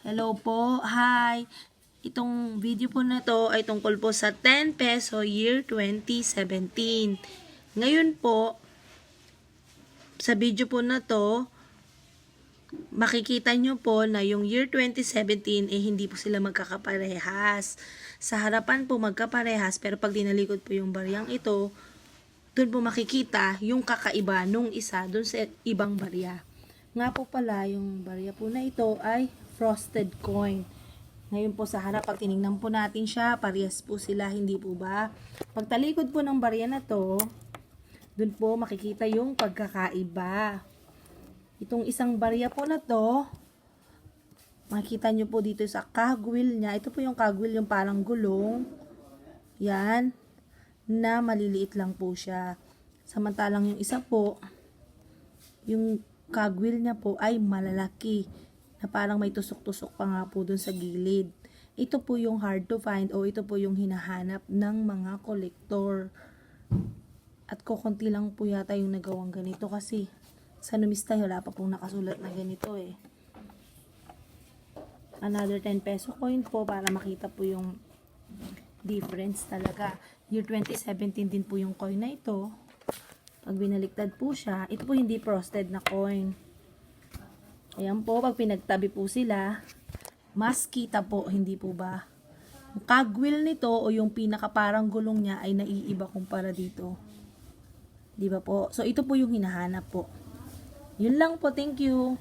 Hello po, hi! Itong video po na to ay tungkol po sa 10 peso year 2017. Ngayon po, sa video po na to, makikita nyo po na yung year 2017 hindi po sila magkakaparehas. Sa harapan po magkaparehas, pero pag dinalikod po yung baryang ito, doon po makikita yung kakaiba nung isa doon sa ibang barya. Nga po pala, yung barya po na ito ay frosted coin. Ngayon po sa harap, pag tinignan po natin siya, parehas po sila, hindi po ba? Pag talikod po ng barya na to, dun po makikita yung pagkakaiba. Itong isang barya po na to, makikita nyo po dito sa cogwheel niya. Ito po yung cogwheel, yung parang gulong. Yan. Na maliliit lang po siya. Samantalang yung isa po, yung cogwheel niya po ay malalaki. Na parang may tusok-tusok pa nga po dun sa gilid. Ito po yung hard to find o ito po yung hinahanap ng mga kolektor. At kukunti lang po yata yung nagawang ganito kasi sa numista wala pa pong nakasulat na ganito eh. Another 10 peso coin po para makita po yung difference talaga. Year 2017 din po yung coin na ito. Pag binaliktad po siya, ito po hindi frosted na coin. Ayan po, pag pinagtabi po sila, mas kita po, hindi po ba? Yung cogwheel nito o yung pinaka parang gulong niya ay naiiba kumpara dito. Di ba po? So, ito po yung hinahanap po. Yun lang po, thank you.